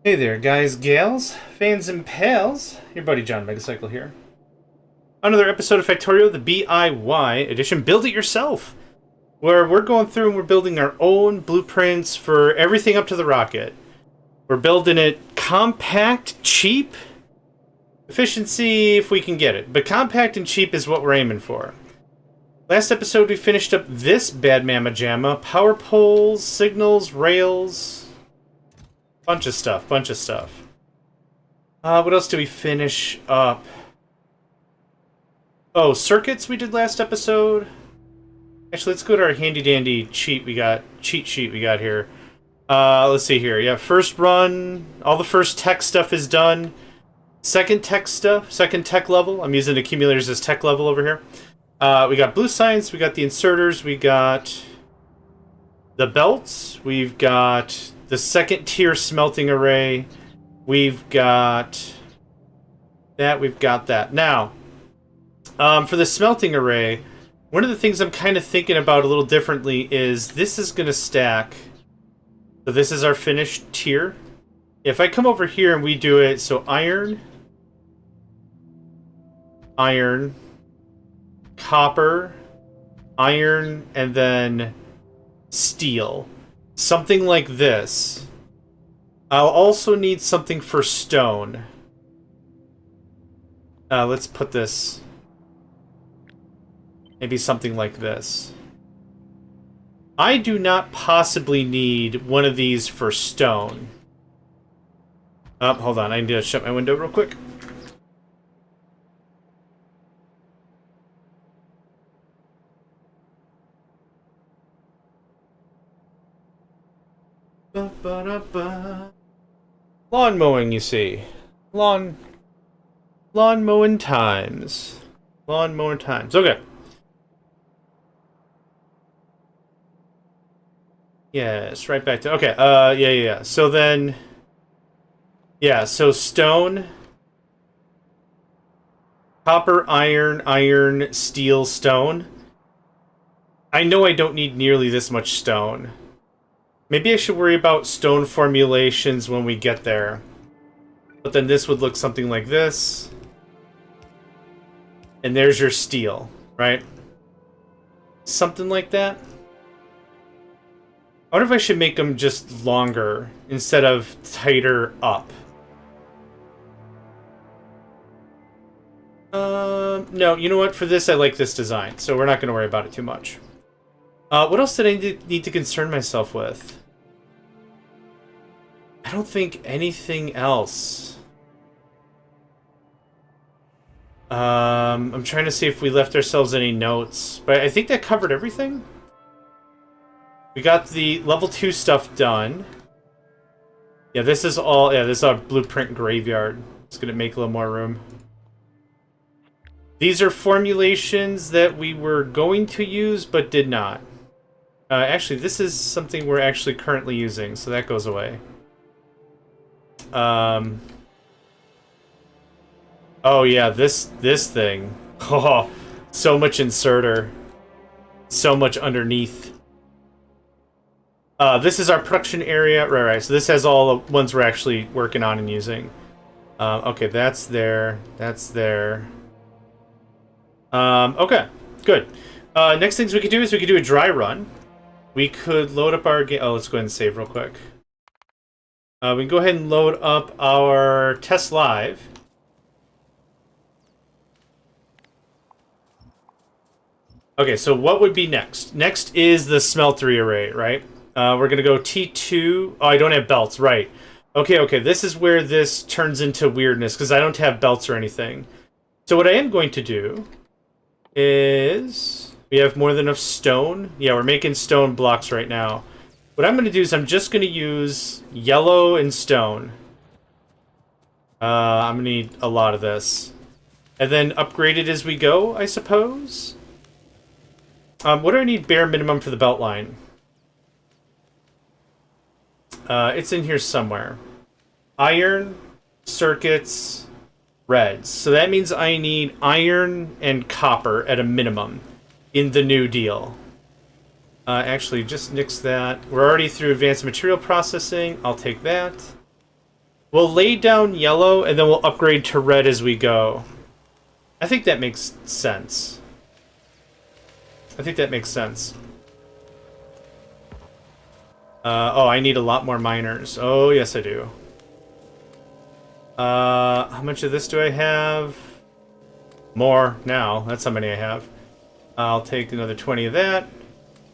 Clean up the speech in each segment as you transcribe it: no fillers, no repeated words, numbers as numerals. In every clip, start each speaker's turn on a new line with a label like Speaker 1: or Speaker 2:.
Speaker 1: Hey there, guys, gals, fans, and pals. Your buddy JohnMegacycle here. Another episode of Factorio, the BIY edition. Build it yourself, where we're going through and we're building our own blueprints for everything up to the rocket. We're building it compact, cheap, efficiency if we can get it. But compact and cheap is what we're aiming for. Last episode, we finished up this bad mamma jamma. Power poles, signals, rails. Bunch of stuff, bunch of stuff. What else did we finish up? Oh, circuits we did last episode. Actually, let's go to our handy-dandy cheat sheet we got here. Let's see here. Yeah, first run, all the first tech stuff is done. Second tech level. I'm using accumulators as tech level over here. We got blue science, we got the inserters, we got the belts, we've got the second tier smelting array. We've got that. Now, for the smelting array, one of the things I'm kind of thinking about a little differently is this is going to stack. So this is our finished tier. If I come over here and we do it, so iron, copper, iron, and then steel. Something like this. I'll also need something for stone. Let's put this. Maybe something like this. I do not possibly need one of these for stone. Oh, hold on. I need to shut my window real quick. Lawn mowing, you see. Lawn mowing times. Lawn mowing times. Okay. Yes, right back to... Okay, yeah. So then... Yeah, so stone... Copper, iron, steel, stone. I know I don't need nearly this much stone. Maybe I should worry about stone formulations when we get there. But then this would look something like this. And there's your steel, right? Something like that. I wonder if I should make them just longer instead of tighter up. No, you know what? For this, I like this design, so we're not going to worry about it too much. What else did I need to concern myself with? I don't think anything else. I'm trying to see if we left ourselves any notes, but I think that covered everything. We got the level 2 stuff done. Yeah, this is all. Yeah, this is our blueprint graveyard. It's gonna make a little more room. These are formulations that we were going to use but did not. Actually, this is something we're actually currently using, so that goes away. Oh yeah, this thing. Oh, so much inserter. So much underneath. This is our production area. Right. So this has all the ones we're actually working on and using. Okay, that's there. That's there. Okay, good. Next things we could do is we could do a dry run. We could load up our game. Oh, let's go ahead and save real quick. We can go ahead and load up our test live. Okay, so what would be next? Next is the smeltery array, right? We're going to go T2. Oh, I don't have belts, right. Okay, this is where this turns into weirdness, because I don't have belts or anything. So what I am going to do is... We have more than enough stone. Yeah, we're making stone blocks right now. What I'm going to do is I'm just going to use yellow and stone. I'm going to need a lot of this. And then upgrade it as we go, I suppose. What do I need bare minimum for the belt line? It's in here somewhere. Iron, circuits, reds. So that means I need iron and copper at a minimum in the new deal. Actually, just nix that. We're already through advanced material processing. I'll take that. We'll lay down yellow, and then we'll upgrade to red as we go. I think that makes sense. I think that makes sense. Oh, I need a lot more miners. Oh, yes, I do. How much of this do I have? More now. That's how many I have. I'll take another 20 of that.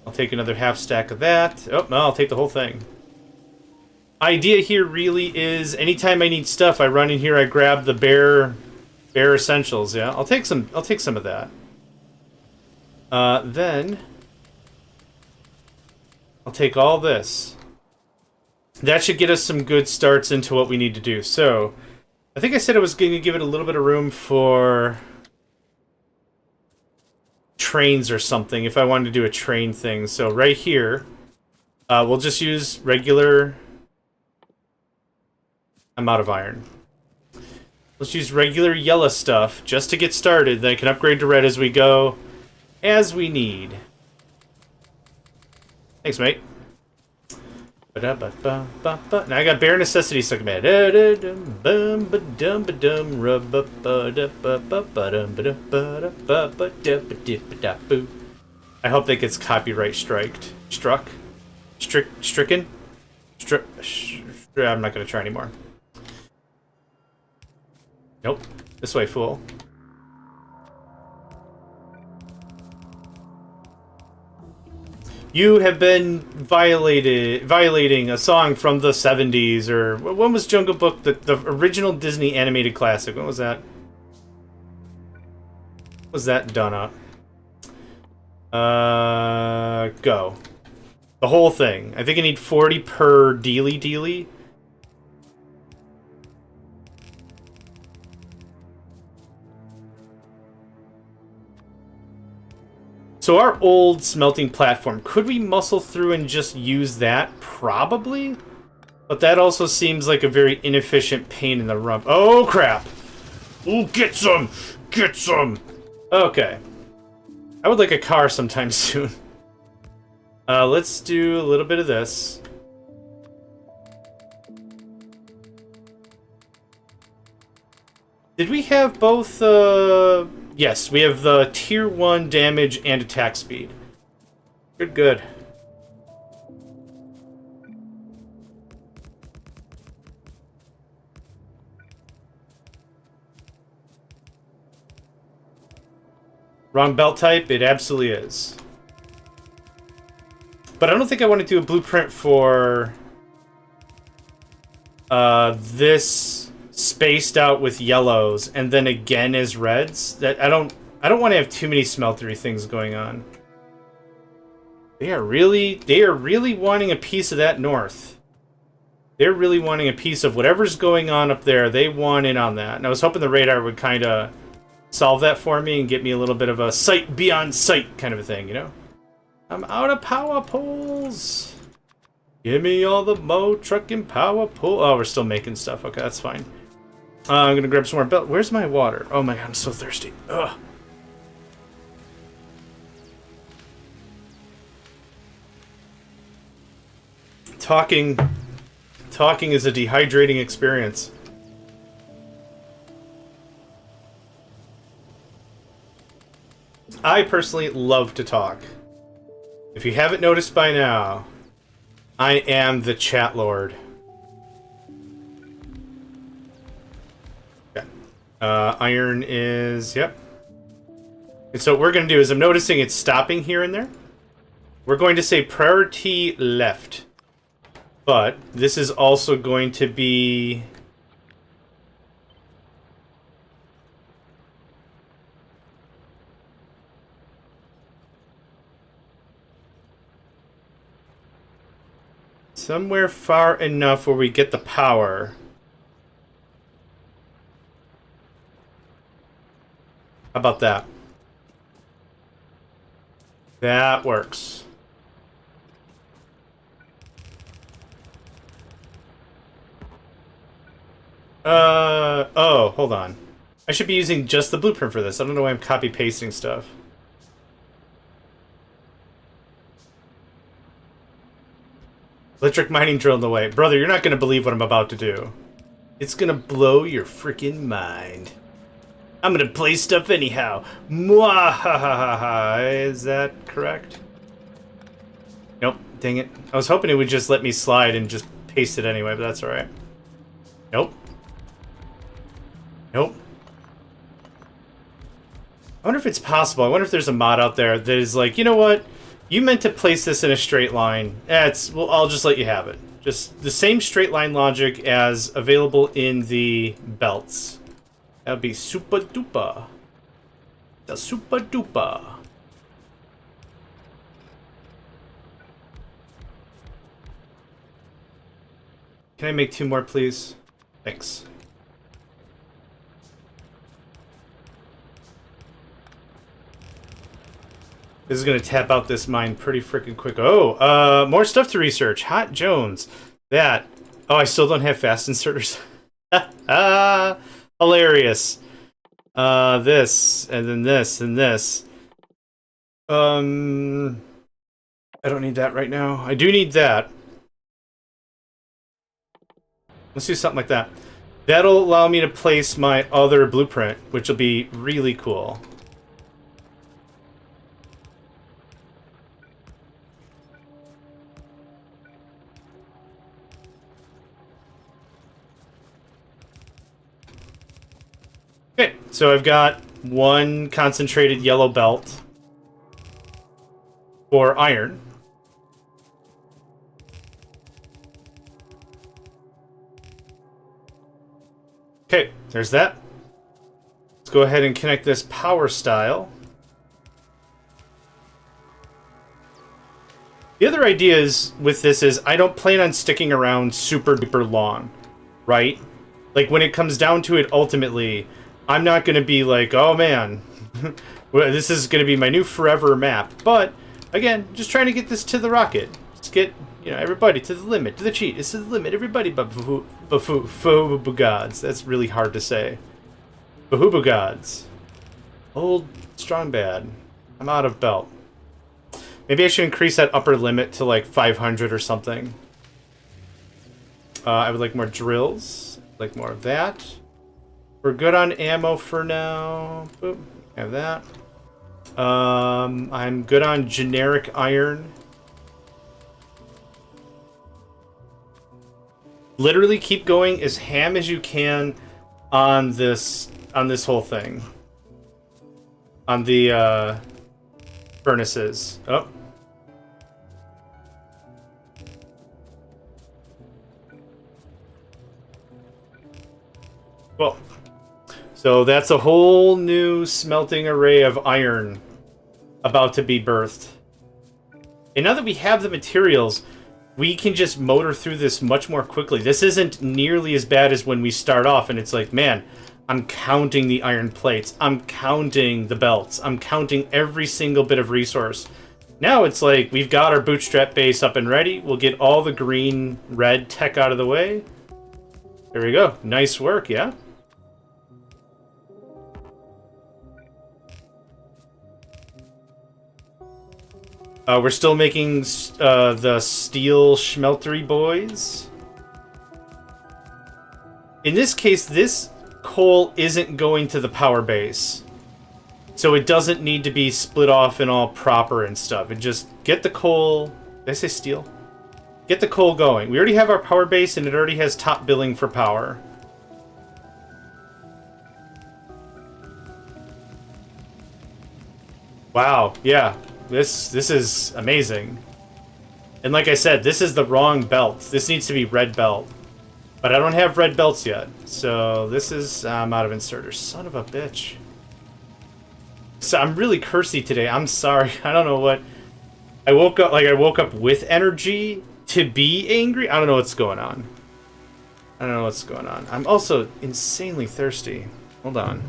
Speaker 1: I'll take another half stack of that. Oh, no, I'll take the whole thing. Idea here really is anytime I need stuff, I run in here, I grab the bare essentials, yeah? I'll take some of that. Then I'll take all this. That should get us some good starts into what we need to do. So, I think I said I was going to give it a little bit of room for trains or something, if I wanted to do a train thing. So right here, we'll just use regular... I'm out of iron. Let's use regular yellow stuff just to get started. Then I can upgrade to red as we go, as we need. Thanks, mate. Now I got bare necessities stuck in my head. I hope that gets copyright stricken. I'm not gonna try anymore. Nope. This way, fool. You have been violating a song from the 70s, or when was Jungle Book, the original Disney animated classic? When was that? Was that Donna? Go. The whole thing. I think I need 40 per dealy. So our old smelting platform, could we muscle through and just use that? Probably. But that also seems like a very inefficient pain in the rump. Oh, crap! Ooh, get some! Get some! Okay. I would like a car sometime soon. Let's do a little bit of this. Did we have both, yes, we have the tier 1 damage and attack speed. Good. Wrong belt type? It absolutely is. But I don't think I want to do a blueprint for this spaced out with yellows and then again as reds. That I don't want to have too many smeltery things going on. They are really wanting a piece of that north. They're really wanting a piece of whatever's going on up there. They want in on that. And I was hoping the radar would kind of solve that for me and get me a little bit of a sight beyond sight kind of a thing, you know? I'm out of power poles. Give me all the mow trucking power pole. Oh, we're still making stuff. Okay, that's fine. I'm gonna grab some more belt. Where's my water? Oh my god, I'm so thirsty. Ugh. Talking is a dehydrating experience. I personally love to talk. If you haven't noticed by now, I am the chat lord. Okay. Iron is... Yep. And so what we're going to do is I'm noticing it's stopping here and there. We're going to say priority left. But this is also going to be... somewhere far enough where we get the power. How about that? That works. Oh, hold on. I should be using just the blueprint for this. I don't know why I'm copy-pasting stuff. Electric mining drill in the way. Brother, you're not going to believe what I'm about to do. It's gonna blow your freaking mind. I'm gonna play stuff anyhow. Mwahahaha. Is that correct? Nope. Dang it. I was hoping it would just let me slide and just paste it anyway, but that's alright. Nope. Nope. I wonder if it's possible. I wonder if there's a mod out there that is like, you know what? You meant to place this in a straight line. Well, I'll just let you have it. Just the same straight line logic as available in the belts. That would be super duper. The super duper. Can I make 2 more, please? Thanks. This is going to tap out this mine pretty freaking quick. Oh, more stuff to research. Hot Jones. That. Oh, I still don't have fast inserters. Hilarious. This, and then this, and this. I don't need that right now. I do need that. Let's do something like that. That'll allow me to place my other blueprint, which will be really cool. Okay, so I've got 1 concentrated yellow belt for iron. Okay, there's that. Let's go ahead and connect this power style. The other idea is with this is I don't plan on sticking around super duper long, right? Like when it comes down to it ultimately, I'm not going to be like, oh man, this is going to be my new forever map. But again, just trying to get this to the rocket. Just get, you know, everybody to the limit, to the cheat. It's to the limit, everybody but gods. That's really hard to say. Bahuba gods. Old, strong, bad. I'm out of belt. Maybe I should increase that upper limit to like 500 or something. I would like more drills. Like more of that. We're good on ammo for now. Boop. Have that. I'm good on generic iron. Literally keep going as ham as you can on this whole thing. On the furnaces. Oh. Well, so that's a whole new smelting array of iron about to be birthed. And now that we have the materials, we can just motor through this much more quickly. This isn't nearly as bad as when we start off and it's like, man, I'm counting the iron plates. I'm counting the belts. I'm counting every single bit of resource. Now it's like, we've got our bootstrap base up and ready. We'll get all the green, red tech out of the way. There we go. Nice work, yeah? We're still making the steel schmeltery boys. In this case, this coal isn't going to the power base. So it doesn't need to be split off and all proper and stuff. It just get the coal... Did I say steel? Get the coal going. We already have our power base and it already has top billing for power. Wow, yeah. This is amazing. And like I said, this is the wrong belt. This needs to be red belt. But I don't have red belts yet. So this is... I'm out of inserters. Son of a bitch. So I'm really cursy today. I'm sorry. I don't know what... I woke up with energy to be angry. I don't know what's going on. I don't know what's going on. I'm also insanely thirsty. Hold on.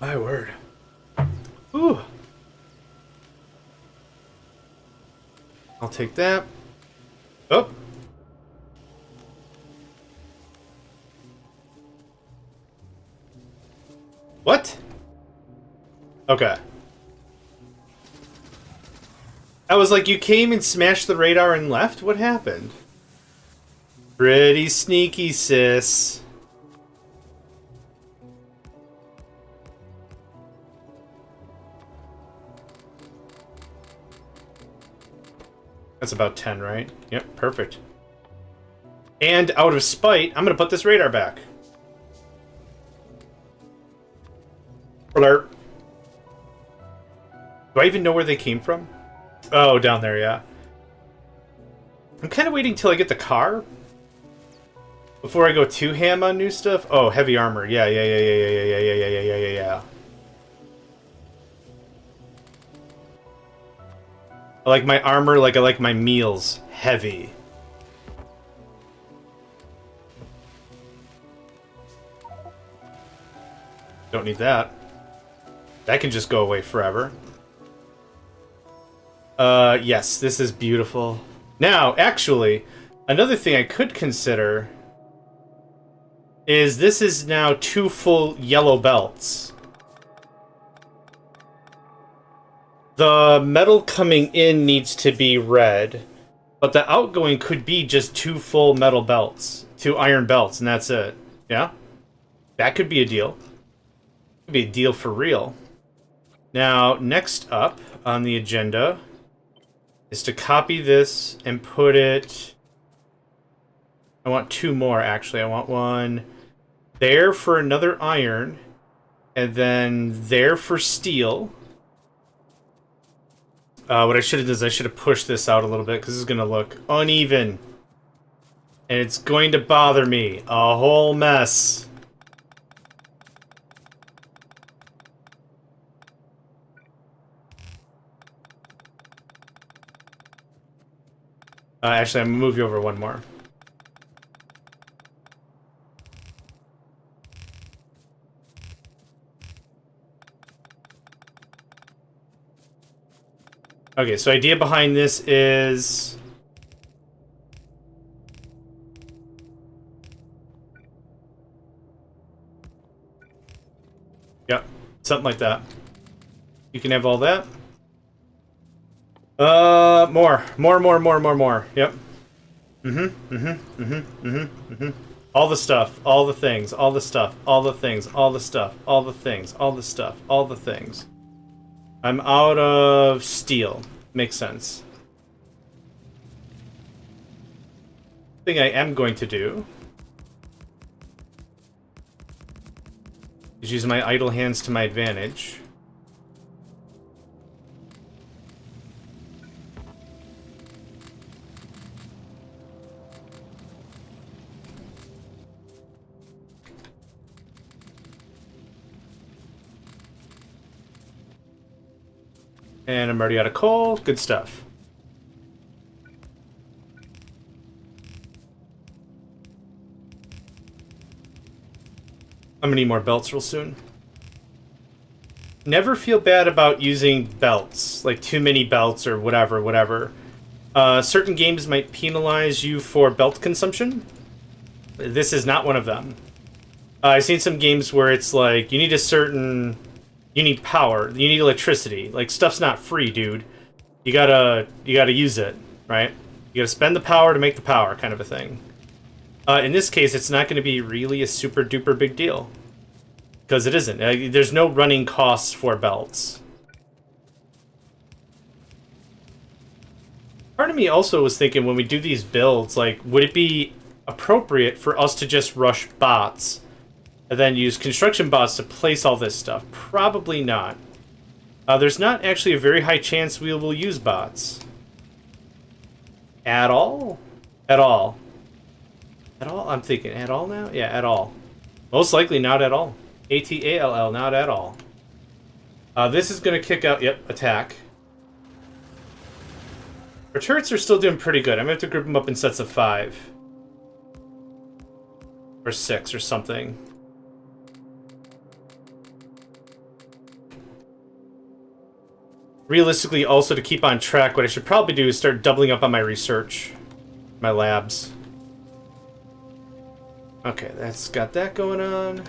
Speaker 1: My word. Ooh. I'll take that. Oh. What? Okay. I was like, you came and smashed the radar and left? What happened? Pretty sneaky, sis. That's about 10, right? Yep, perfect. And out of spite, I'm going to put this radar back. Alert. Do I even know where they came from? Oh, down there, yeah. I'm kind of waiting till I get the car before I go too ham on new stuff. Oh, heavy armor. Yeah. I like my armor like I like my meals. Heavy. Don't need that. That can just go away forever. Yes, this is beautiful. Now, actually, another thing I could consider is this is now 2 full yellow belts. The metal coming in needs to be red, but the outgoing could be just 2 full metal belts, 2 iron belts, and that's it. Yeah? That could be a deal. Could be a deal for real. Now, next up on the agenda is to copy this and put it... I want 2 more, actually. I want one there for another iron, and then there for steel. What I should have done is I should have pushed this out a little bit, because this is going to look uneven. And it's going to bother me. A whole mess. Actually, I'm going to move you over one more. Okay, so idea behind this is... Yep, something like that. You can have all that. More. Yep. All the stuff, all the things, all the stuff, all the things, all the stuff, all the things, all the stuff, all the things. I'm out of steel. Makes sense. Thing I am going to do is use my idle hands to my advantage. And I'm already out of coal. Good stuff. I'm gonna need more belts real soon. Never feel bad about using belts, like too many belts or whatever. Certain games might penalize you for belt consumption. This is not one of them. I've seen some games where it's like, you need a certain... You need power. You need electricity. Like, stuff's not free, dude. You gotta use it, right? You gotta spend the power to make the power, kind of a thing. In this case, it's not going to be really a super duper big deal. Because it isn't. There's no running costs for belts. Part of me also was thinking, when we do these builds, like, would it be appropriate for us to just rush bots and then use construction bots to place all this stuff? Probably not. There's not actually a very high chance we will use bots. At all? At all. At all? I'm thinking, at all now? Yeah, at all. Most likely not at all. A-T-A-L-L, not at all. This is going to kick out, yep, attack. Our turrets are still doing pretty good. I'm going to have to group them up in sets of 5. Or 6 or something. Realistically, also to keep on track, what I should probably do is start doubling up on my research. My labs. Okay, that's got that going on.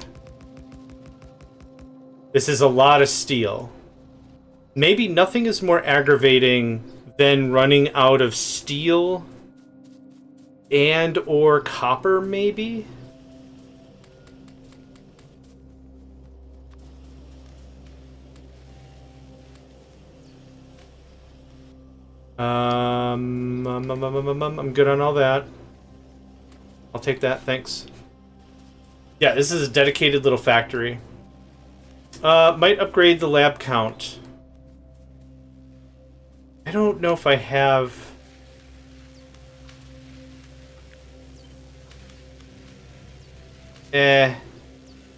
Speaker 1: This is a lot of steel. Maybe nothing is more aggravating then running out of steel and or copper, maybe? I'm good on all that. I'll take that, thanks. Yeah, this is a dedicated little factory. Might upgrade the lab count. I don't know if I have...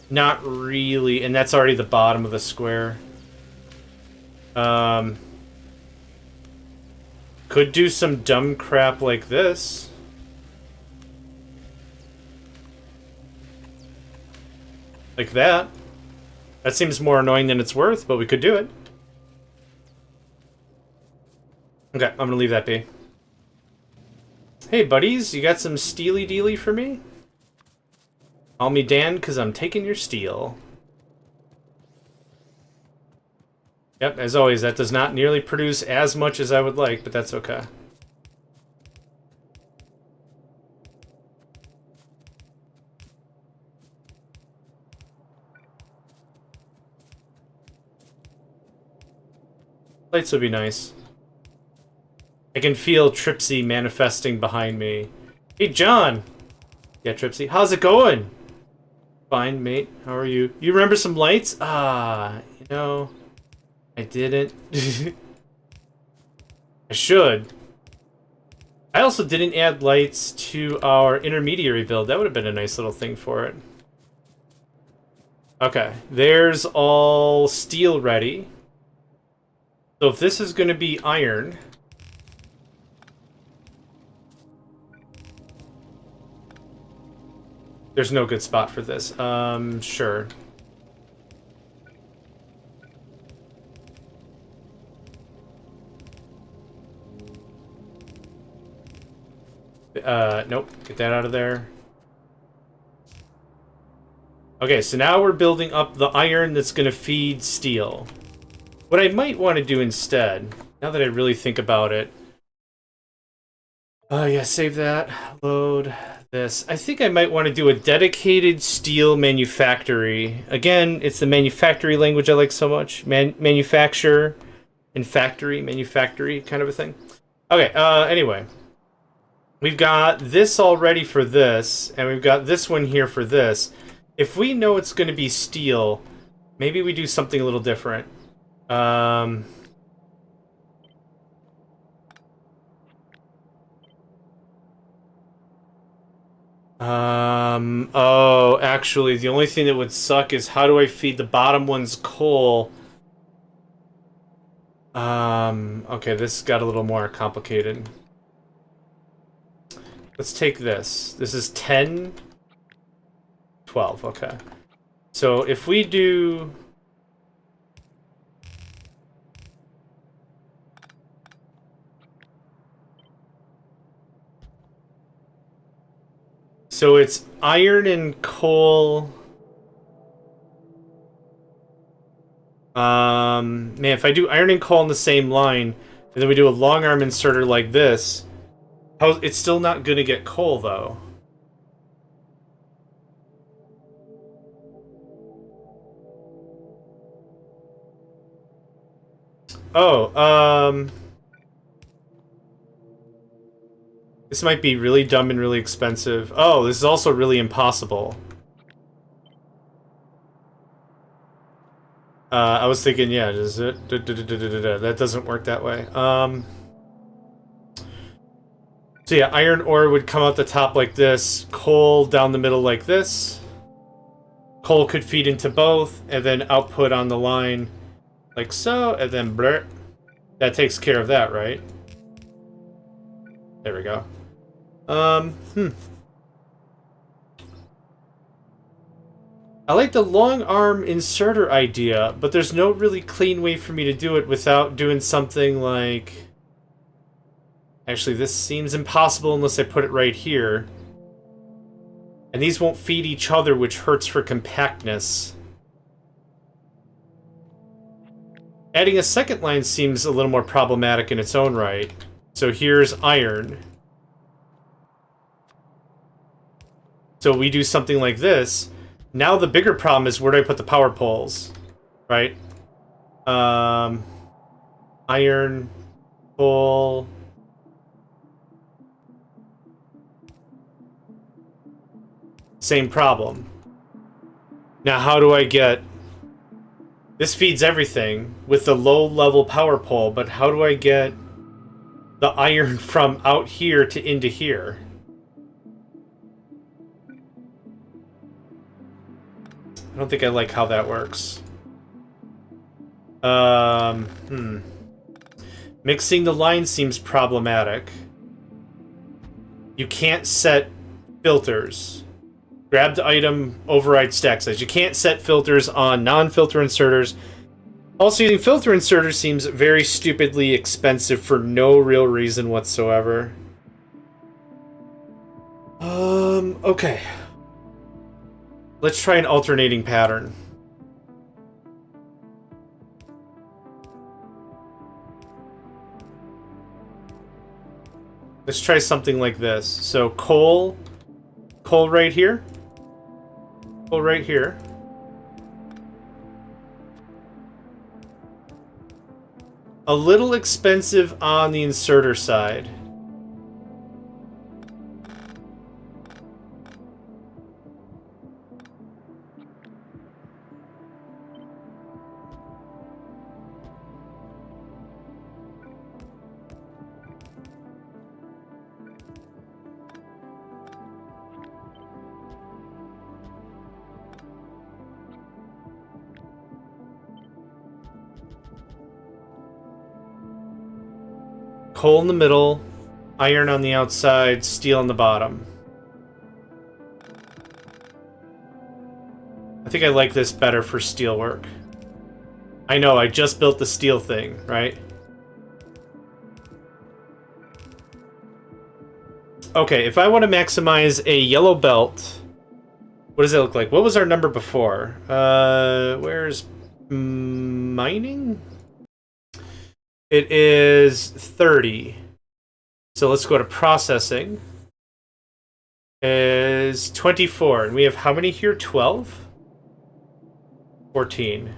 Speaker 1: Not really, and that's already the bottom of the square. Could do some dumb crap like this. Like that. That seems more annoying than it's worth, but we could do it. Okay, I'm gonna leave that be. Hey buddies, you got some steely dealy for me? Call me Dan, because I'm taking your steel. Yep, as always, that does not nearly produce as much as I would like, but that's okay. Lights would be nice. I can feel Tripsy manifesting behind me. Hey, John! Yeah, Tripsy, how's it going? Fine, mate. How are you? You remember some lights? Ah, you know... I didn't. I should. I also didn't add lights to our intermediary build. That would have been a nice little thing for it. Okay, there's all steel ready. So if this is going to be iron... There's no good spot for this. Sure. Nope. Get that out of there. Okay, so now we're building up the iron that's going to feed steel. What I might want to do instead, now that I really think about it... yeah, save that. Load this. I think I might want to do a dedicated steel manufactory. Again, it's the manufactory language I like so much. Manufacture and factory, manufactory kind of a thing. Okay, anyway. We've got this all ready for this, and we've got this one here for this. If we know it's going to be steel, maybe we do something a little different. Oh, actually, the only thing that would suck is how do I feed the bottom one's coal? Okay, this got a little more complicated. Let's take this. This is 10, 12, okay. So if we do... So it's iron and coal. Man, if I do iron and coal on the same line, and then we do a long arm inserter like this, it's still not gonna get coal though. Oh, this might be really dumb and really expensive. Oh, this is also really impossible. I was thinking, yeah, does it? That doesn't work that way. So yeah, iron ore would come out the top like this, coal down the middle like this. Coal could feed into both, and then output on the line like so, and then blur. That takes care of that, right? There we go. I like the long arm inserter idea, but there's no really clean way for me to do it without doing something like... Actually, this seems impossible unless I put it right here. And these won't feed each other, which hurts for compactness. Adding a second line seems a little more problematic in its own right. So here's iron. So we do something like this. Now the bigger problem is where do I put the power poles, right? Iron pole. Same problem. Now how do I get... This feeds everything with the low-level power pole, but how do I get the iron from out here to into here? I don't think I like how that works. Mixing the lines seems problematic. You can't set filters. Grabbed item, override stack size. You can't set filters on non-filter inserters. Also, using filter inserters seems very stupidly expensive for no real reason whatsoever. Okay. Let's try an alternating pattern. Let's try something like this. So coal right here. Coal right here. A little expensive on the inserter side. Coal in the middle, iron on the outside, steel on the bottom. I think I like this better for steel work. I know, I just built the steel thing, right? Okay, if I want to maximize a yellow belt, what does it look like? What was our number before? Where's mining? It is 30. So let's go to processing. Is 24. And we have how many here? 12? 14.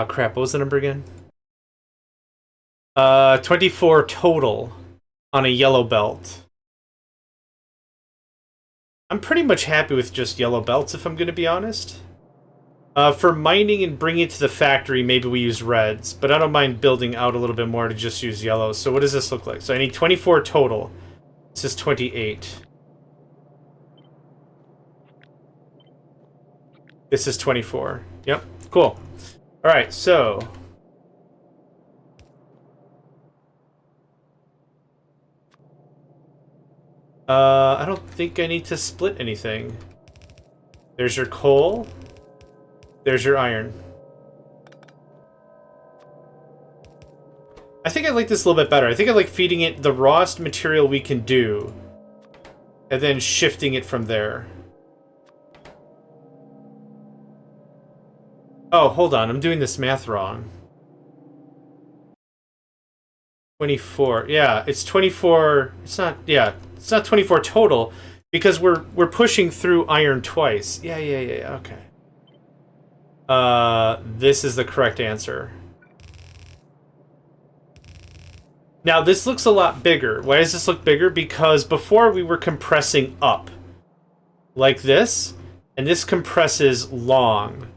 Speaker 1: Crap, what was the number again? 24 total on a yellow belt. I'm pretty much happy with just yellow belts, if I'm going to be honest. For mining and bringing it to the factory, maybe we use reds, but I don't mind building out a little bit more to just use yellows. So what does this look like? So I need 24 total. This is 28. This is 24. Yep, cool. Alright, so... I don't think I need to split anything. There's your coal. There's your iron. I think I like this a little bit better. I think I like feeding it the rawest material we can do, and then shifting it from there. Oh, hold on. I'm doing this math wrong. 24. Yeah, it's 24. It's not... Yeah, it's not 24 total, because we're pushing through iron twice. Yeah, okay. This is the correct answer. Now, this looks a lot bigger. Why does this look bigger? Because before we were compressing up. Like this. And this compresses long.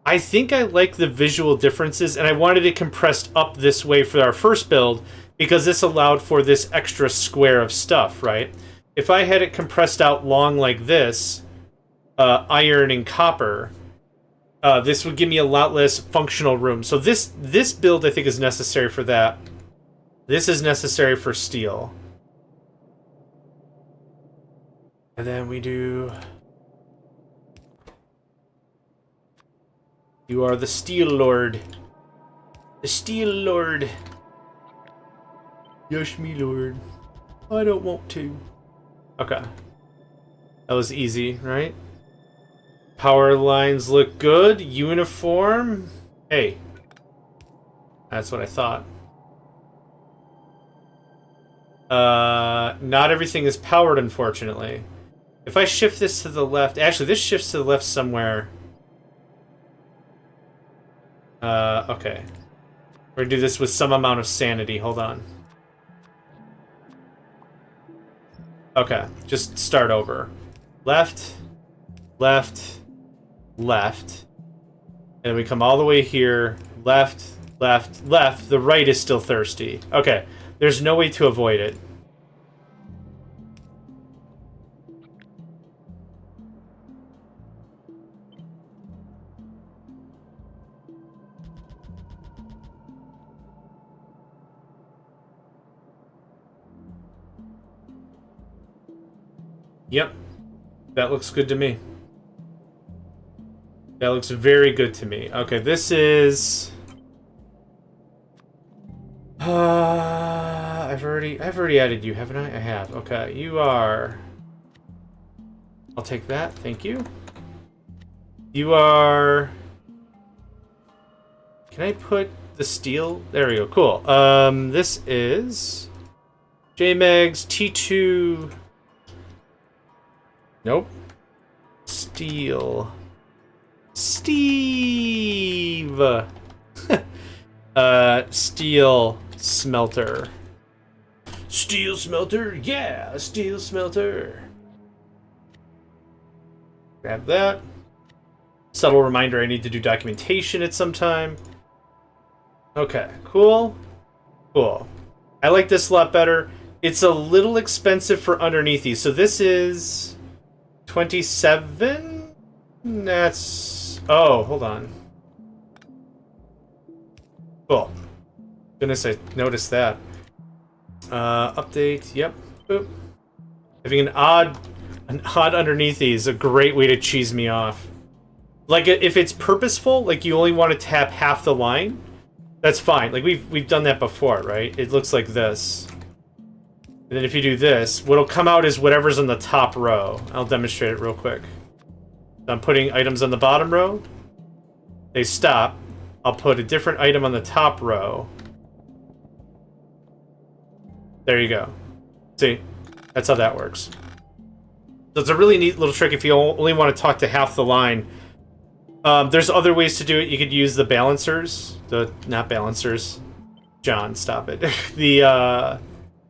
Speaker 1: I think I like the visual differences, and I wanted it compressed up this way for our first build, because this allowed for this extra square of stuff, right? If I had it compressed out long like this, iron and copper, this would give me a lot less functional room. So this build, I think, is necessary for that. This is necessary for steel. And then we do... You are the Steel Lord. The Steel Lord. Yes, me lord. I don't want to. Okay. That was easy, right? Power lines look good. Uniform. Hey. That's what I thought. Not everything is powered, unfortunately. If I shift this to the left... Actually, this shifts to the left somewhere. Okay. We're gonna do this with some amount of sanity. Hold on. Okay, just start over. Left, left, left. And we come all the way here. Left, left, left. The right is still thirsty. Okay, there's no way to avoid it. Yep. That looks good to me. That looks very good to me. Okay, this is... I've already added you, haven't I? I have. Okay, you are... I'll take that, thank you. You are... Can I put the steel? There we go, cool. This is... JMegs T2... Nope. Steel. Steve! Steel smelter. Steel smelter? Yeah, steel smelter. Grab that. Subtle reminder I need to do documentation at some time. Okay, cool. Cool. I like this a lot better. It's a little expensive for underneath these. So this is 27? That's... Oh, hold on. Cool. Goodness, I noticed that. Update. Yep. Boop. Having an odd underneath these is a great way to cheese me off. Like, if it's purposeful, like you only want to tap half the line, that's fine. Like, we've done that before, right? It looks like this. And then if you do this, what'll come out is whatever's on the top row. I'll demonstrate it real quick. I'm putting items on the bottom row. They stop. I'll put a different item on the top row. There you go. See? That's how that works. So it's a really neat little trick if you only want to talk to half the line. There's other ways to do it. You could use the balancers. Not balancers. John, stop it. The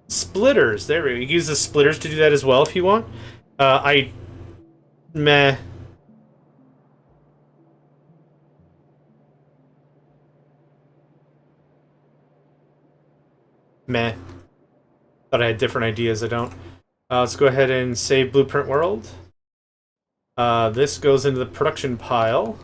Speaker 1: splitters. There we go. You can use the splitters to do that as well if you want. Meh. Meh. Thought I had different ideas. I don't. Let's go ahead and save Blueprint World. This goes into the production pile.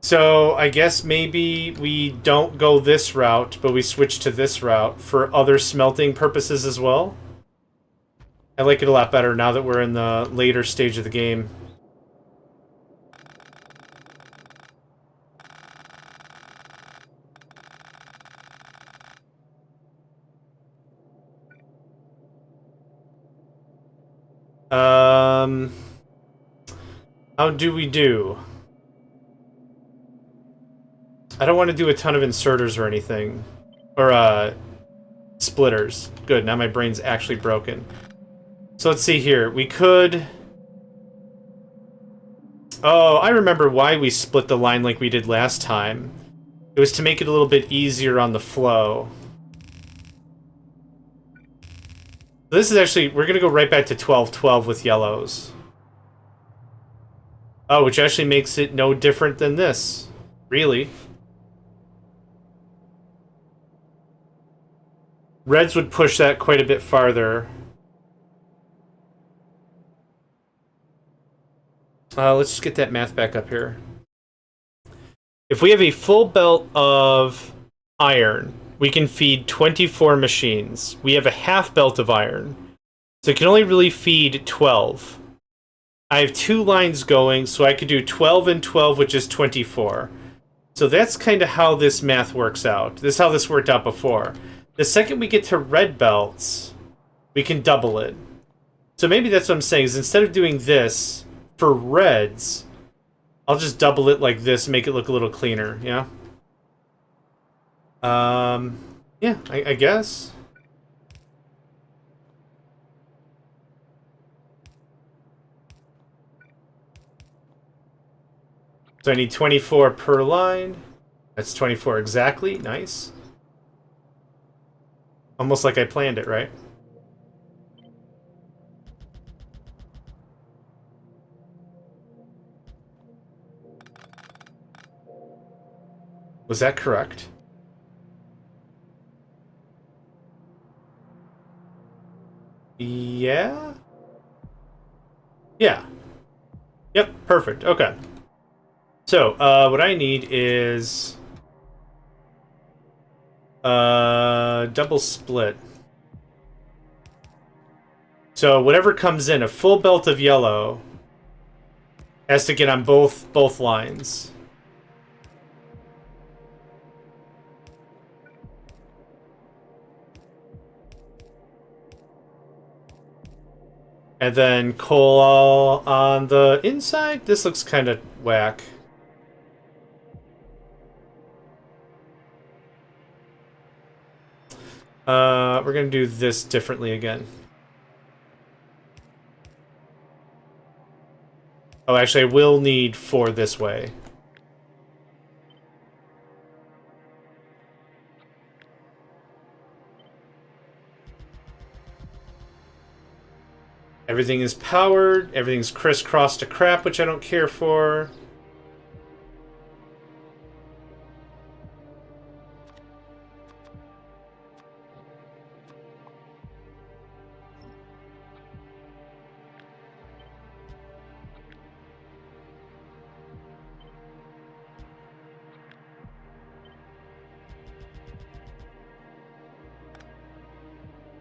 Speaker 1: So I guess maybe we don't go this route, but we switch to this route for other smelting purposes as well. I like it a lot better now that we're in the later stage of the game. How do we do? I don't want to do a ton of inserters or anything. Or, splitters. Good, now my brain's actually broken. So let's see here. We could... Oh, I remember why we split the line like we did last time. It was to make it a little bit easier on the flow. This is actually... We're gonna go right back to 12-12 with yellows. Oh, which actually makes it no different than this. Really. Reds would push that quite a bit farther. Let's just get that math back up here. If we have a full belt of iron, we can feed 24 machines. We have a half belt of iron, so it can only really feed 12. I have 2 lines going, so I could do 12 and 12, which is 24. So that's kind of how this math works out. This is how this worked out before. The second we get to red belts, we can double it. So maybe that's what I'm saying, is instead of doing this for reds, I'll just double it like this and make it look a little cleaner, yeah? Yeah, I guess. So I need 24 per line. That's 24 exactly. Nice. Almost like I planned it, right? Was that correct? Yeah? Yeah. Yep, perfect. Okay. So, what I need is double split. So whatever comes in, a full belt of yellow has to get on both lines. And then coal on the inside. This looks kind of whack. We're gonna do this differently again. Oh, actually, I will need 4 this way. Everything is powered. Everything's crisscrossed to crap, which I don't care for.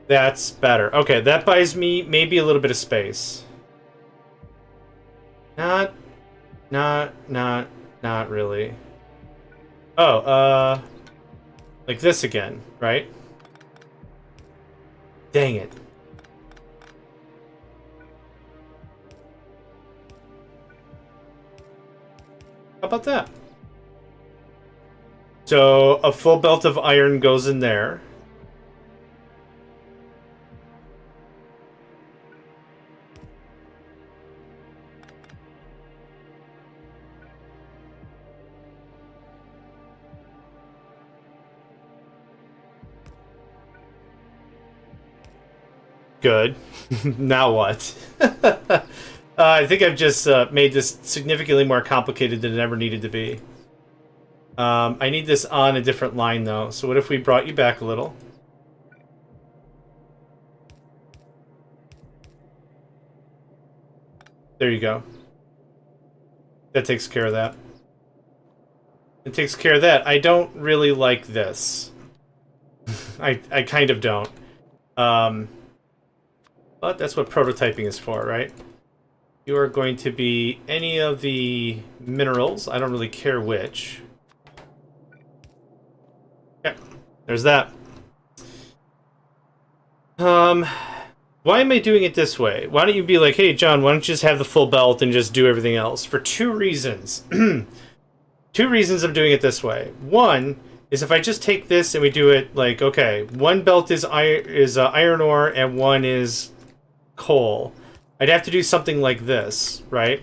Speaker 1: That's better. Okay, that buys me maybe a little bit of space. Not really. Oh, like this again, right? Dang it. How about that? So, a full belt of iron goes in there. Good. Now what? I think I've just made this significantly more complicated than it ever needed to be. I need this on a different line, though. So what if we brought you back a little? There you go. That takes care of that. It takes care of that. I don't really like this. I kind of don't. But that's what prototyping is for, right? You are going to be any of the minerals. I don't really care which. Okay, there's that. Why am I doing it this way? Why don't you be like, hey, John, why don't you just have the full belt and just do everything else? For 2 reasons. 2 reasons I'm doing it this way. One is if I just take this and we do it like, okay, 1 belt is iron ore and 1 is coal. I'd have to do something like this, right?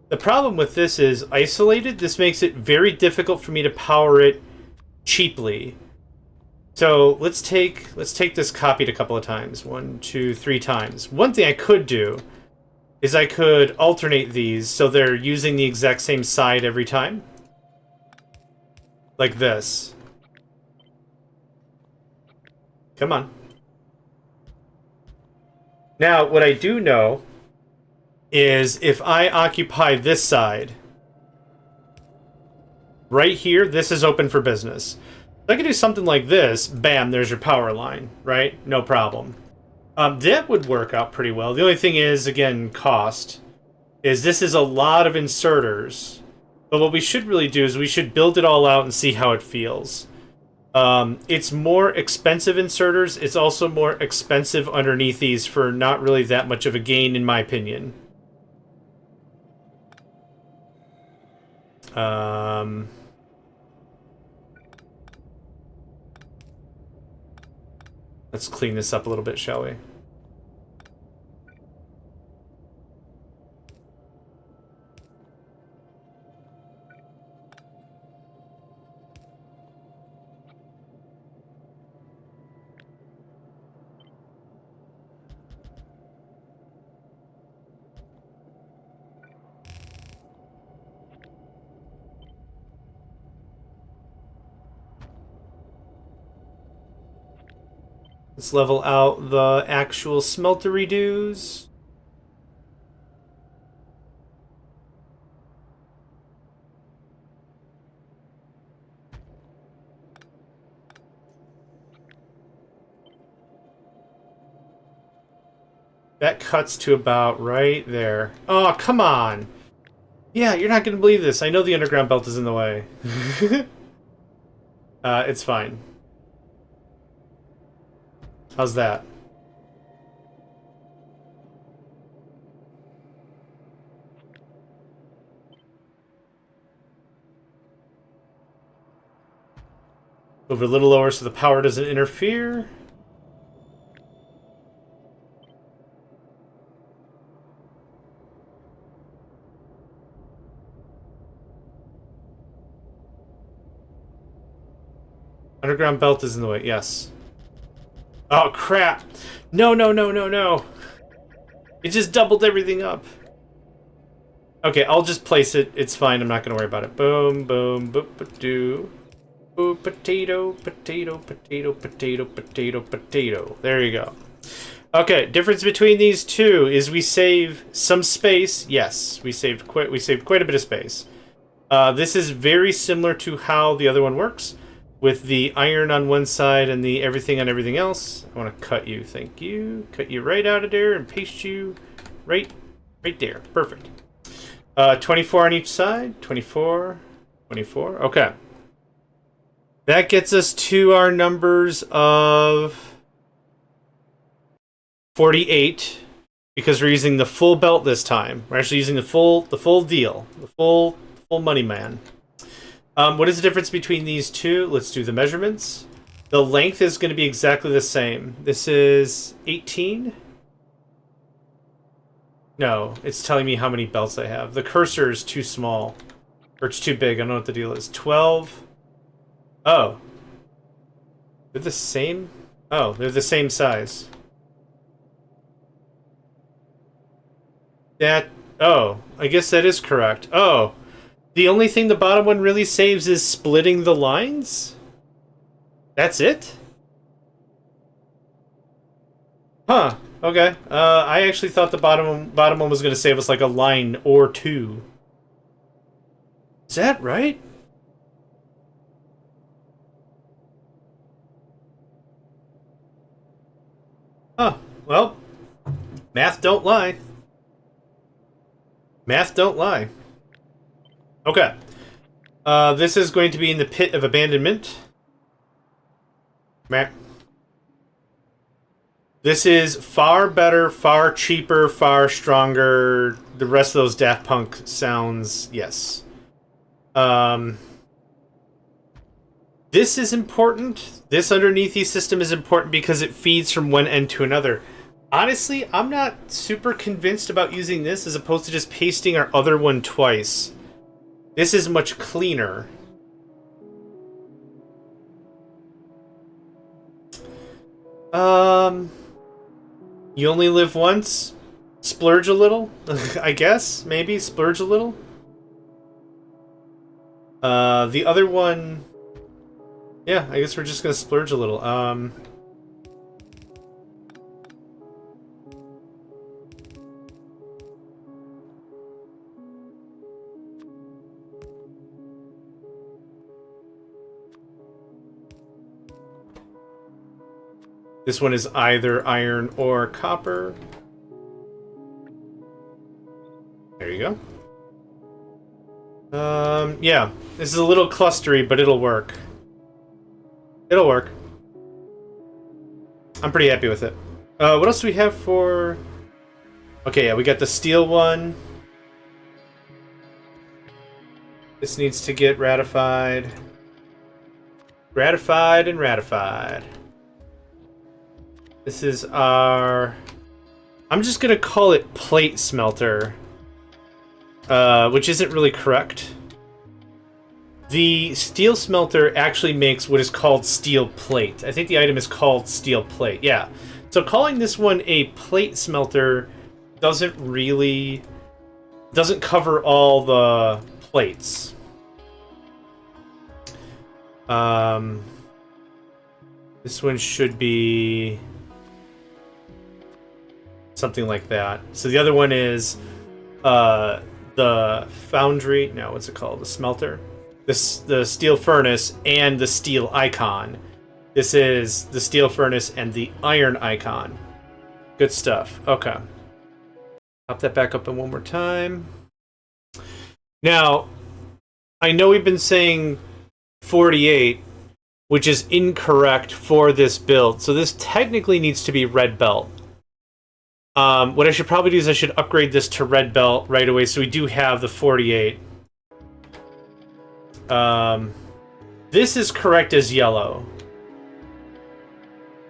Speaker 1: The problem with this is isolated. This makes it very difficult for me to power it cheaply. So let's take this copied a couple of times. 1, 2, 3 times. One thing I could do is I could alternate these so they're using the exact same side every time. Like this. Come on. Now, what I do know is if I occupy this side, right here, this is open for business. I could do something like this. Bam, there's your power line, right? No problem. That would work out pretty well. The only thing is, again, cost. This is a lot of inserters. But what we should really do is we should build it all out and see how it feels. It's more expensive inserters. It's also more expensive underneath these for not really that much of a gain, in my opinion. Let's clean this up a little bit, shall we? Let's level out the actual smelter redos. That cuts to about right there. Oh, come on! Yeah, you're not going to believe this. I know the underground belt is in the way. It's fine. How's that? Move it a little lower so the power doesn't interfere. Underground belt is in the way, yes. Oh, crap! No, no, no, no, no! It just doubled everything up. Okay, I'll just place it. It's fine. I'm not going to worry about it. Boom, boom, boop, ba-doo. Ooh, potato, potato, potato, potato, potato, potato. There you go. Okay, difference between these two is we save some space. Yes, we saved quite a bit of space. This is very similar to how the other one works, with the iron on one side and the everything on everything else. I want to cut you, thank you. Cut you right out of there and paste you right there. Perfect. 24 on each side. 24, 24. Okay. That gets us to our numbers of 48, because we're using the full belt this time. We're actually using the full deal, the full money man. What is the difference between these two? Let's do the measurements. The length is going to be exactly the same. This is 18. No, it's telling me how many belts I have. The cursor is too small, or it's too big. I don't know what the deal is. 12. Oh. They're the same? Oh, they're the same size. Oh, I guess that is correct. Oh, the only thing the bottom one really saves is splitting the lines? That's it? Huh, okay. I actually thought the bottom one was going to save us like a line or two. Is that right? Huh, well, math don't lie. Math don't lie. Okay. This is going to be in the pit of abandonment. This is far better, far cheaper, far stronger. The rest of those Daft Punk sounds, yes. This is important. This underneathy system is important because it feeds from one end to another. Honestly, I'm not super convinced about using this as opposed to just pasting our other one twice. This is much cleaner. You only live once? Splurge a little? I guess? Maybe? Splurge a little? The other one... Yeah, I guess we're just gonna splurge a little. This one is either iron or copper. There you go. Yeah, this is a little clustery, but it'll work. It'll work. I'm pretty happy with it. What else do we have for... Okay, yeah, we got the steel one. This needs to get ratified. Ratified and ratified. This is our... I'm just gonna call it plate smelter. Which isn't really correct. The steel smelter actually makes what is called steel plate. I think the item is called steel plate. Yeah. So calling this one a plate smelter doesn't cover all the plates. This one should be something like that. So the other one is the foundry. No, what's it called? The smelter. The steel furnace and the steel icon. This is the steel furnace and the iron icon. Good stuff. Okay. Pop that back up in one more time. Now, I know we've been saying 48, which is incorrect for this build. So this technically needs to be red belt. What I should probably do is I should upgrade this to red belt right away so we do have the 48. This is correct as yellow.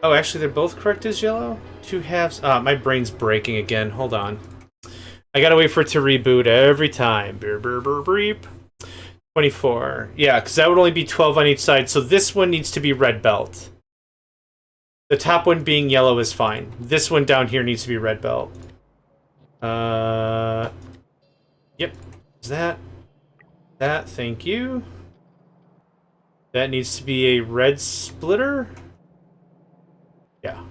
Speaker 1: Oh, actually, they're both correct as yellow? 2 halves. My brain's breaking again. Hold on. I gotta wait for it to reboot every time. Brr, brr, brr, breep. 24. Yeah, because that would only be 12 on each side, so this one needs to be red belt. The top one being yellow is fine. This one down here needs to be red belt. Yep. Is that? That, thank you. That needs to be a red splitter? Yeah.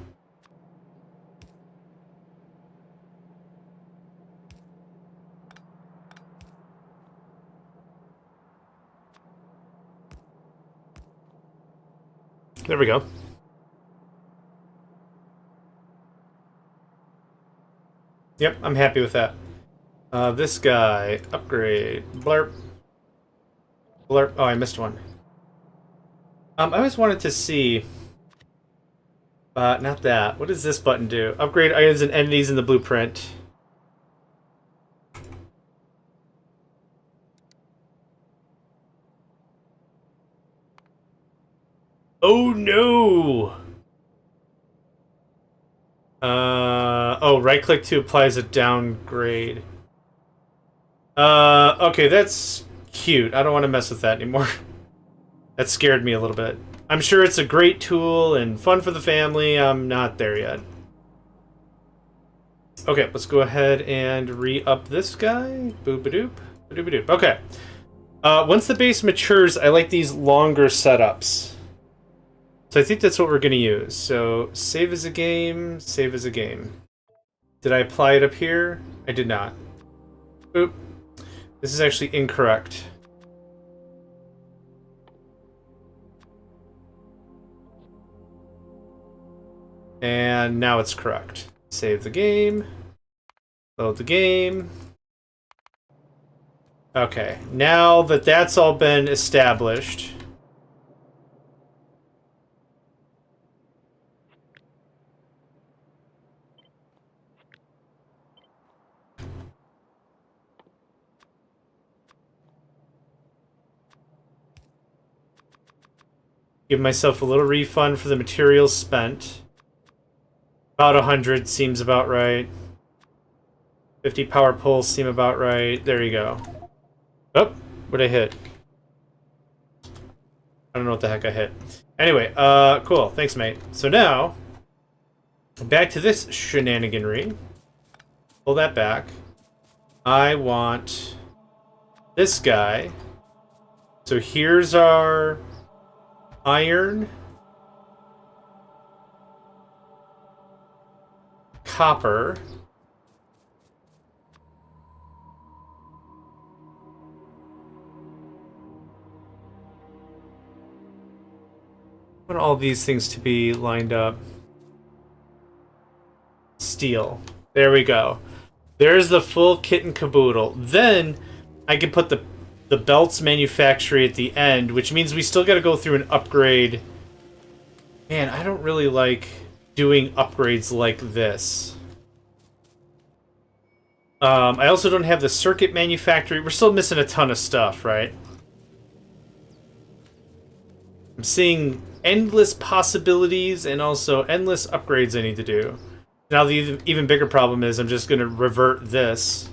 Speaker 1: There we go. Yep, I'm happy with that. This guy, upgrade, blurp. Blurp, oh, I missed one. I always wanted to see, not that. What does this button do? Upgrade items and entities in the blueprint. Oh no! Oh, right click to apply as a downgrade. Okay, that's cute. I don't want to mess with that anymore. That scared me a little bit. I'm sure it's a great tool and fun for the family. I'm not there yet. Okay, let's go ahead and re-up this guy. Boop-a-doop. Boop-a-doop. Okay. Once the base matures, I like these longer setups. So I think that's what we're going to use. So, save as a game, save as a game. Did I apply it up here? I did not. Oop. This is actually incorrect. And now it's correct. Save the game. Load the game. Okay, now that that's all been established... Give myself a little refund for the materials spent. About 100 seems about right. 50 power pulls seem about right. There you go. Oh, what'd I hit? I don't know what the heck I hit. Anyway, cool. Thanks, mate. So now, back to this shenaniganry. Pull that back. I want this guy. So here's our iron, copper, I want all these things to be lined up. steel. There we go. There's the full kit and caboodle. Then I can put the belts manufactory at the end, which means we still got to go through and upgrade. Man, I don't really like doing upgrades like this. I also don't have the circuit manufactory. We're still missing a ton of stuff, right? I'm seeing endless possibilities and also endless upgrades I need to do. Now the even bigger problem is I'm just going to revert this.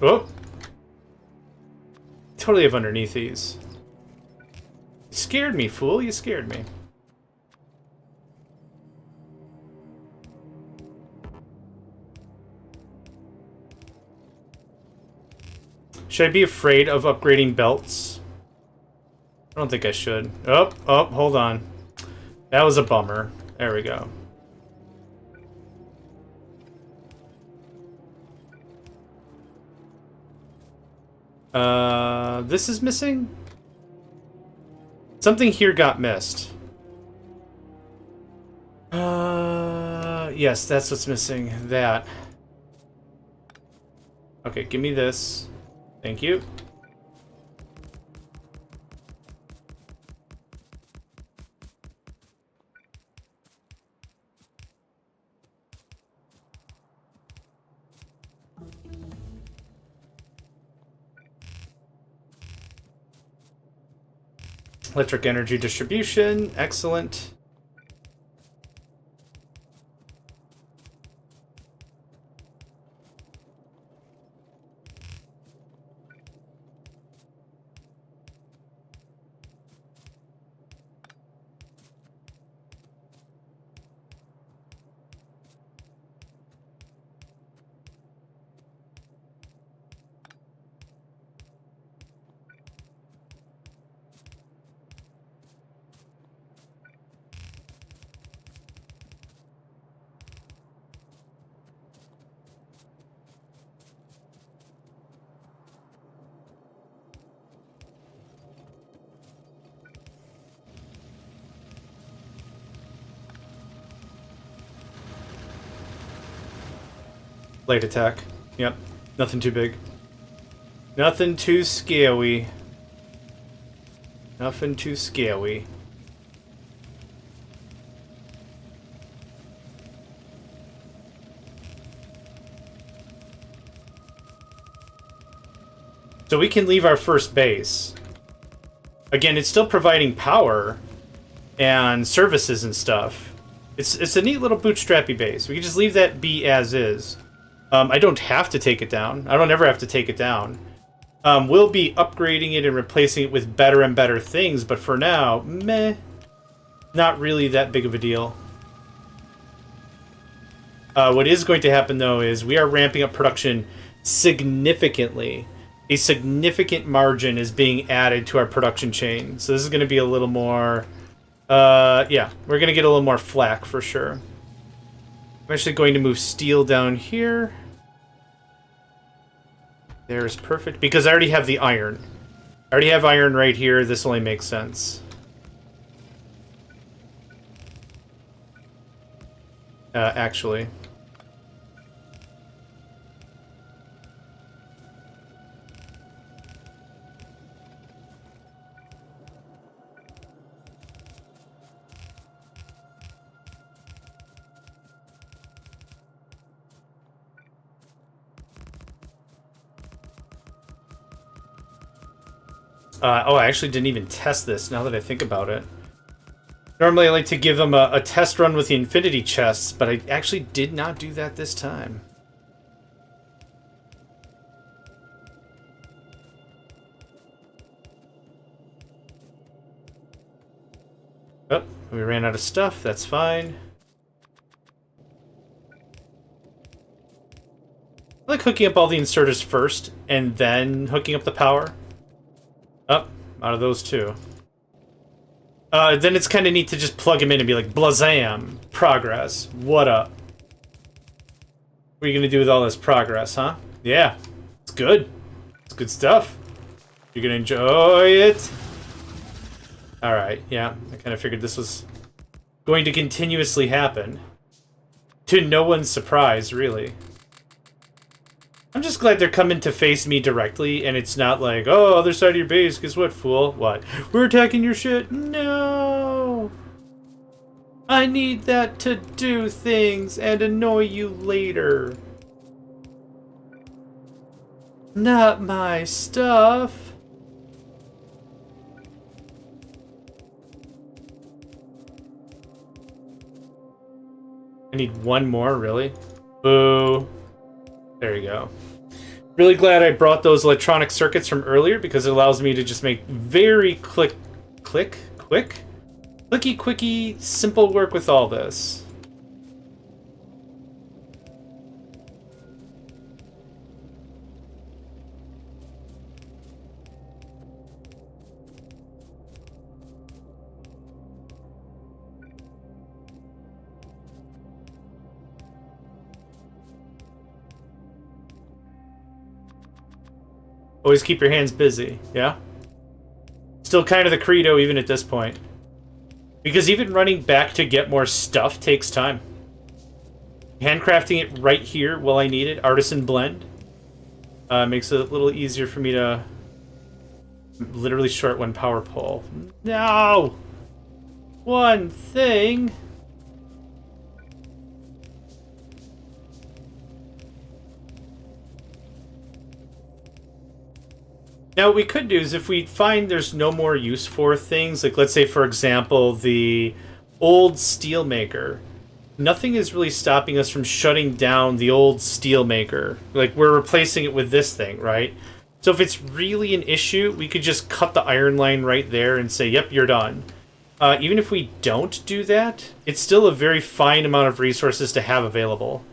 Speaker 1: Oh! Totally have underneath these. You scared me, fool. You scared me. Should I be afraid of upgrading belts? I don't think I should. Oh, hold on. That was a bummer. There we go. This is missing? Something here got missed. Yes, that's what's missing. That. Okay, give me this. Thank you. Electric energy distribution, excellent. Light attack. Yep. Nothing too big. Nothing too scary. Nothing too scary. So we can leave our first base. Again, it's still providing power and services and stuff. It's a neat little bootstrappy base. We can just leave that be as is. I don't have to take it down. I don't ever have to take it down. We'll be upgrading it and replacing it with better and better things, but for now, meh. Not really that big of a deal. What is going to happen, though, is we are ramping up production significantly. A significant margin is being added to our production chain. So this is going to be a little more... yeah, we're going to get a little more flack for sure. I'm actually going to move steel down here. There's perfect, because I already have the iron. I already have iron right here. This only makes sense. Actually. Oh, I actually didn't even test this, now that I think about it. Normally I like to give them a test run with the infinity chests, but I actually did not do that this time. Oh, we ran out of stuff, that's fine. I like hooking up all the inserters first, and then hooking up the power. Oh, out of those two. Then it's kind of neat to just plug him in and be like, blazam, progress, what up? What are you gonna do with all this progress, huh? Yeah, it's good. It's good stuff. You're gonna enjoy it. Alright, yeah, I kind of figured this was going to continuously happen. To no one's surprise, really. I'm just glad they're coming to face me directly, and it's not like, oh, other side of your base, guess what, fool? What? We're attacking your shit? No! I need that to do things and annoy you later. Not my stuff. I need one more, really? Boo. There you go. Really glad I brought those electronic circuits from earlier because it allows me to just make very quick, clicky, quickie, simple work with all this. Always keep your hands busy, yeah? Still kind of the credo even at this point. Because even running back to get more stuff takes time. Handcrafting it right here while I need it, Artisan Blend, makes it a little easier for me to literally short one power pole. No! One thing! Now, what we could do is if we find there's no more use for things, like let's say, for example, the old steel maker, nothing is really stopping us from shutting down the old steel maker. Like, we're replacing it with this thing, right? So if it's really an issue, we could just cut the iron line right there and say, yep, you're done. Even if we don't do that, it's still a very fine amount of resources to have available.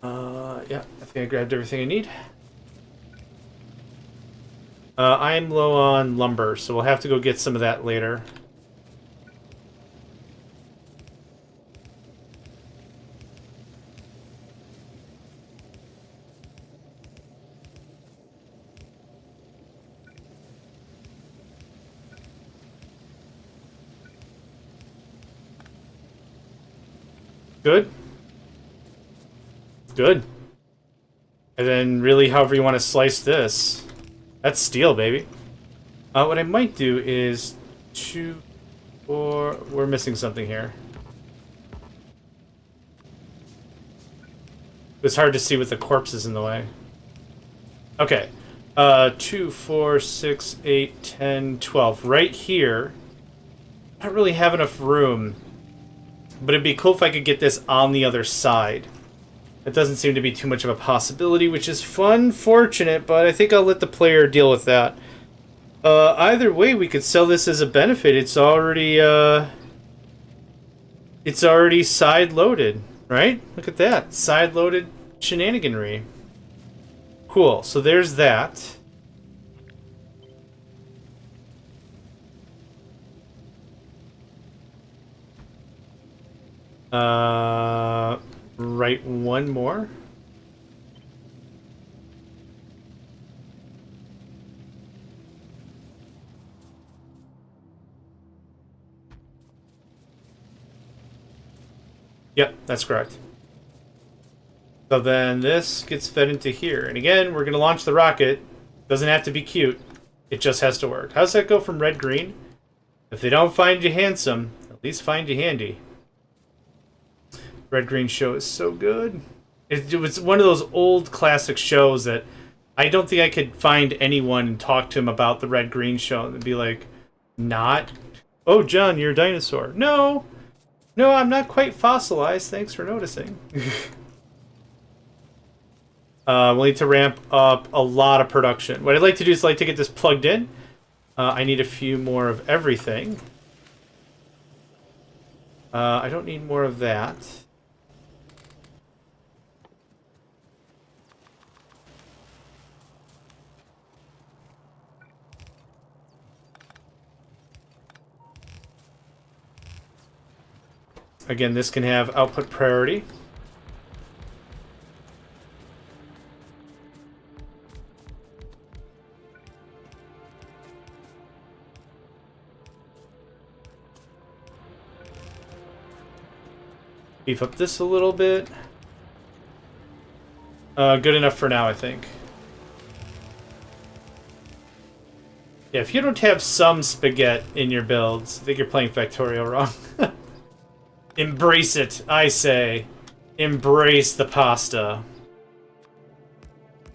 Speaker 1: Yeah, I think I grabbed everything I need. I'm low on lumber, so we'll have to go get some of that later. Good? Good. And then really however you want to slice this. That's steel, baby. What I might do is we're missing something here. It's hard to see with the corpses in the way. Okay. 2, 4, 6, 8, 10, 12. Right here. I don't really have enough room. But it'd be cool if I could get this on the other side. It doesn't seem to be too much of a possibility, which is unfortunate, but I think I'll let the player deal with that. Either way, we could sell this as a benefit. It's already side-loaded, right? Look at that. Side-loaded shenaniganry. Cool, so there's that. Right, one more. Yep, that's correct. So then this gets fed into here. And again, we're going to launch the rocket. Doesn't have to be cute. It just has to work. How's that go from red-green? If they don't find you handsome, at least find you handy. Red-green show is so good. It was one of those old classic shows that I don't think I could find anyone and talk to him about the red-green show and be like, not? Oh, John, you're a dinosaur. No! No, I'm not quite fossilized. Thanks for noticing. We'll need to ramp up a lot of production. What I'd like to do is to get this plugged in. I need a few more of everything. I don't need more of that. again, this can have output priority. Beef up this a little bit. Good enough for now, I think. Yeah, if you don't have some spaghetti in your builds, I think you're playing Factorio wrong. Embrace it, I say. Embrace the pasta.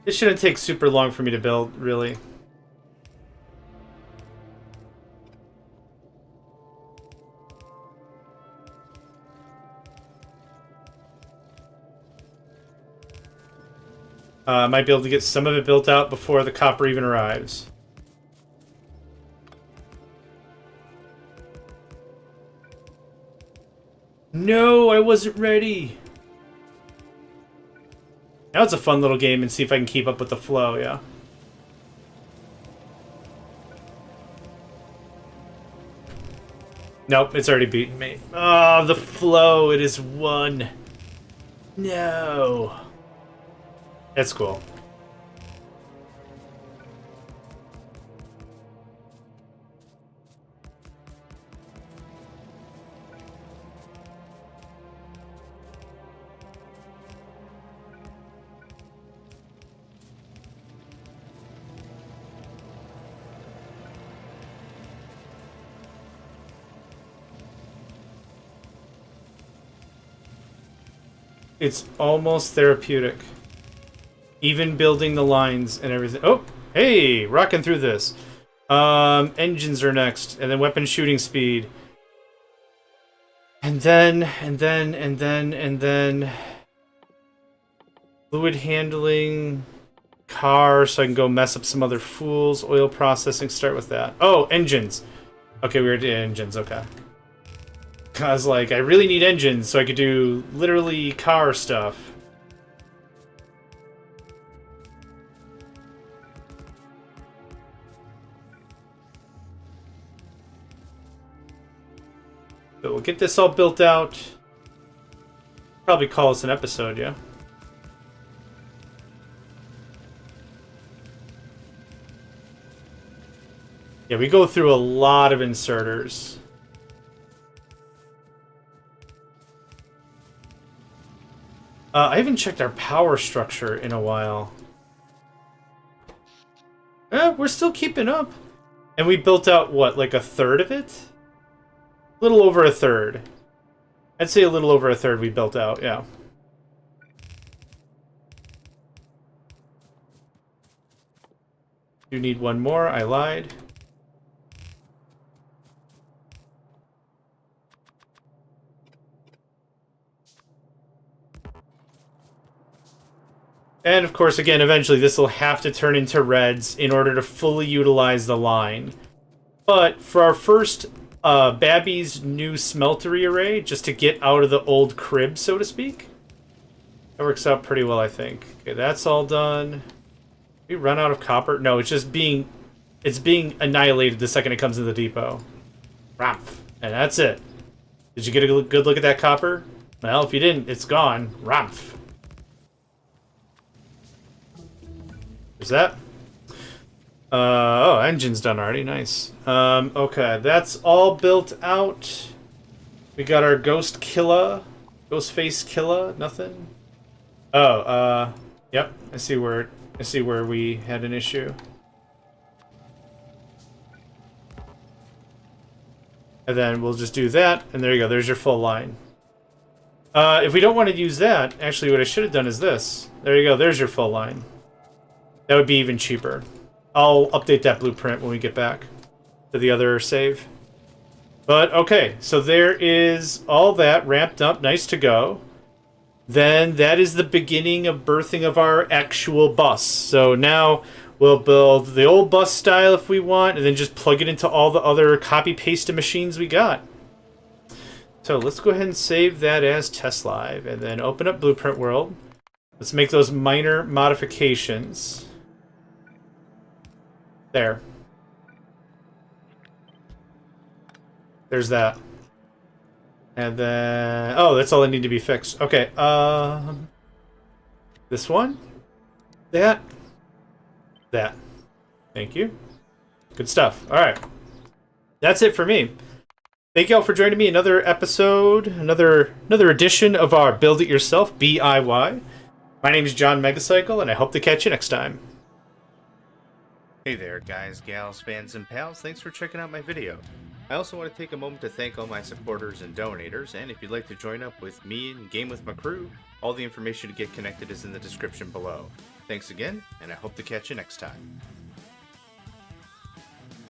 Speaker 1: This shouldn't take super long for me to build, really. I might be able to get some of it built out before the copper even arrives. No, I wasn't ready. Now it's a fun little game and see if I can keep up with the flow, yeah. Nope, it's already beaten me. Oh, the flow, it is one. No. That's cool. It's almost therapeutic. Even building the lines and everything. Oh, hey, rocking through this. Engines are next, and then weapon shooting speed. And then fluid handling, car, so I can go mess up some other fools. Oil processing, start with that. Oh, engines. Okay, we were doing engines, okay. I was like, I really need engines so I could do literally car stuff. But we'll get this all built out. Probably call this an episode, yeah? Yeah, we go through a lot of inserters. I haven't checked our power structure in a while. We're still keeping up. And we built out, what, like a third of it? A little over a third. I'd say a little over a third we built out, yeah. You need one more, I lied. And of course, again, eventually this will have to turn into reds in order to fully utilize the line. But for our first Babby's new smeltery array, just to get out of the old crib, so to speak, that works out pretty well, I think. Okay, that's all done. We run out of copper? No, it's just being annihilated the second it comes to the depot. Ramph. And that's it. Did you get a good look at that copper? Well, if you didn't, it's gone. Ramph. Is that? Oh, engine's done already. Nice. Okay, that's all built out. We got our ghost killer. Ghost face killer. Nothing. Oh, yep. I see where we had an issue. And then we'll just do that, and there you go. There's your full line. If we don't want to use that, actually what I should have done is this. There you go. There's your full line. That would be even cheaper. I'll update that blueprint when we get back to the other save. But, okay, so there is all that ramped up, nice to go. Then that is the beginning of birthing of our actual bus. So now we'll build the old bus style if we want, and then just plug it into all the other copy-paste machines we got. So let's go ahead and save that as test live, and then open up Blueprint World. Let's make those minor modifications. There. There's that. And then... Oh, that's all that need to be fixed. Okay, this one? That? That. Thank you. Good stuff. Alright. That's it for me. Thank you all for joining me. Another episode, another edition of our Build It Yourself, BIY. My name is JohnMegacycle, and I hope to catch you next time. Hey there, guys, gals, fans, and pals. Thanks for checking out my video. I also want to take a moment to thank all my supporters and donators, and if you'd like to join up with me and game with my crew, all the information to get connected is in the description below. Thanks again, and I hope to catch you next time.